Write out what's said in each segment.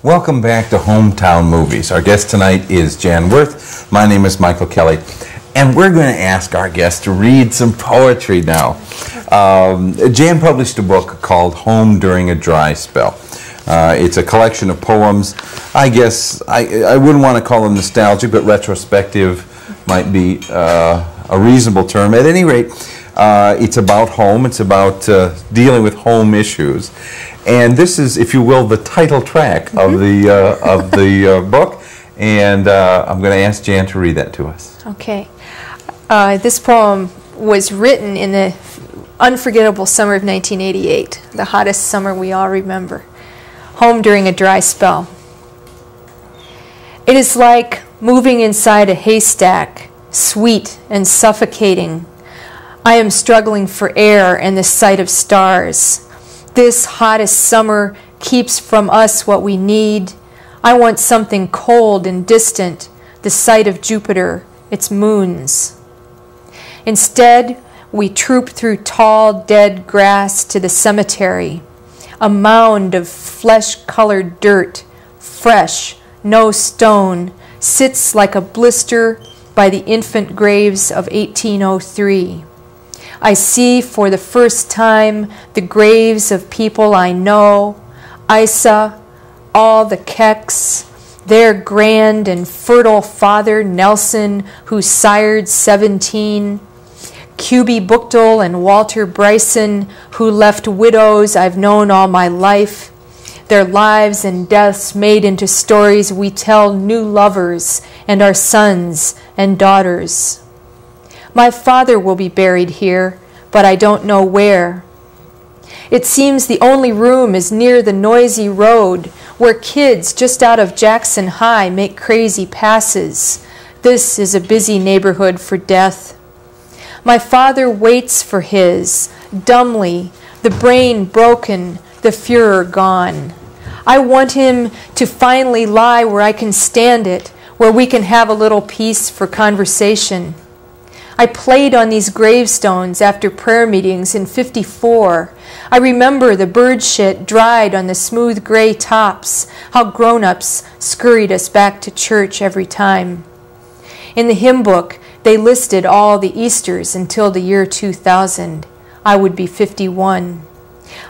Welcome back to Hometown Movies. Our guest tonight is Jan Worth. My name is Michael Kelly. And we're going to ask our guest to read some poetry now. Jan published a book called Home During a Dry Spell. It's a collection of poems. I guess I wouldn't want to call them nostalgic, but retrospective might be a reasonable term. At any rate, it's about home. It's about dealing with home issues. And this is, if you will, the title track of the book. And I'm going to ask Jan to read that to us. Okay. This poem was written in the unforgettable summer of 1988, the hottest summer we all remember. Home During a Dry Spell. It is like moving inside a haystack, sweet and suffocating. I am struggling for air and the sight of stars. This hottest summer keeps from us what we need. I want something cold and distant, the sight of Jupiter, its moons. Instead, we troop through tall, dead grass to the cemetery, a mound of flesh-colored dirt, fresh, no stone, sits like a blister by the infant graves of 1803. I see for the first time the graves of people I know, Isa, all the Kecks, their grand and fertile father Nelson, who sired 17, Cuby Buchtel and Walter Bryson, who left widows I've known all my life, their lives and deaths made into stories we tell new lovers and our sons and daughters. My father will be buried here, but I don't know where. It seems the only room is near the noisy road where kids just out of Jackson High make crazy passes. This is a busy neighborhood for death. My father waits for his, dumbly, the brain broken, the Führer gone. I want him to finally lie where I can stand it, where we can have a little peace for conversation. I played on these gravestones after prayer meetings in '54. I remember the bird shit dried on the smooth gray tops, how grown-ups scurried us back to church every time. In the hymn book, they listed all the Easters until the year 2000. I would be 51.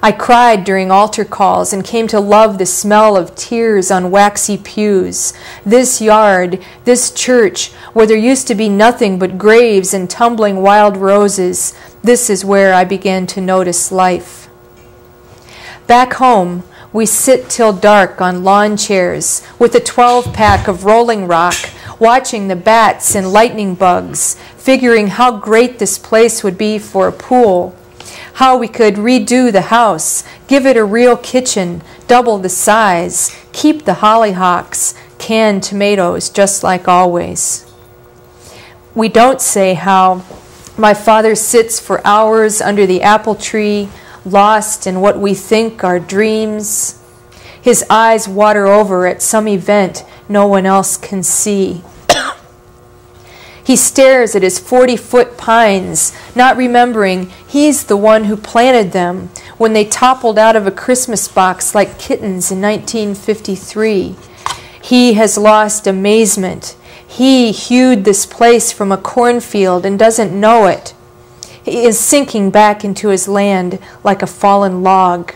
I cried during altar calls and came to love the smell of tears on waxy pews. This yard, this church, where there used to be nothing but graves and tumbling wild roses, this is where I began to notice life. Back home, we sit till dark on lawn chairs with a 12-pack of Rolling Rock, watching the bats and lightning bugs, figuring how great this place would be for a pool, how we could redo the house, give it a real kitchen, double the size, keep the hollyhocks, canned tomatoes just like always. We don't say how my father sits for hours under the apple tree, lost in what we think are dreams. His eyes water over at some event no one else can see. He stares at his 40-foot pines, not remembering he's the one who planted them when they toppled out of a Christmas box like kittens in 1953. He has lost amazement. He hewed this place from a cornfield and doesn't know it. He is sinking back into his land like a fallen log.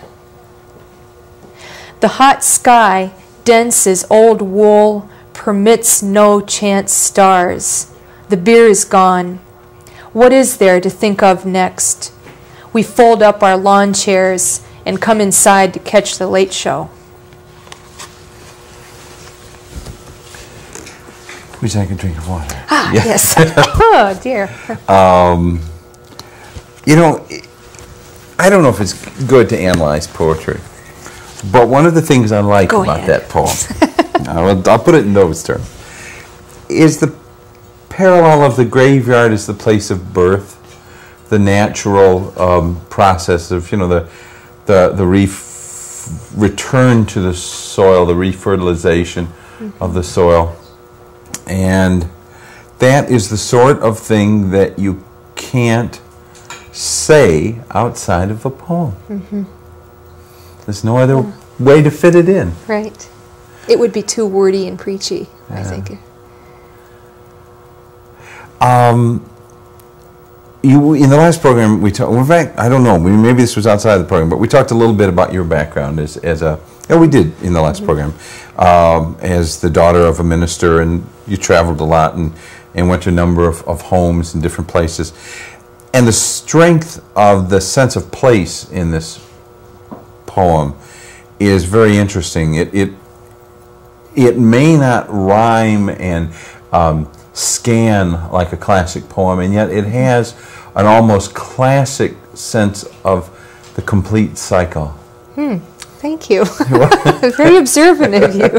The hot sky, dense as old wool, permits no chance stars. The beer is gone. What is there to think of next? We fold up our lawn chairs and come inside to catch the late show. Would you like a drink of water? Ah, yeah. Yes. Oh, dear. You know, I don't know if it's good to analyze poetry, but one of the things I like about that poem, I'll put it in those terms, is the parallel of the graveyard as the place of birth, the natural process of, you know, the return to the soil, the refertilization of the soil. And that is the sort of thing that you can't say outside of a poem. There's no other way to fit it in. Right. It would be too wordy and preachy, I think. You, in the last program, we talked, in fact, I don't know, maybe this was outside of the program, but we talked a little bit about your background as a, yeah, we did in the last program, as the daughter of a minister, and you traveled a lot and went to a number of homes in different places. And the strength of the sense of place in this poem is very interesting. It may not rhyme and scan like a classic poem, and yet it has an almost classic sense of the complete cycle. Thank you. Very observant of you.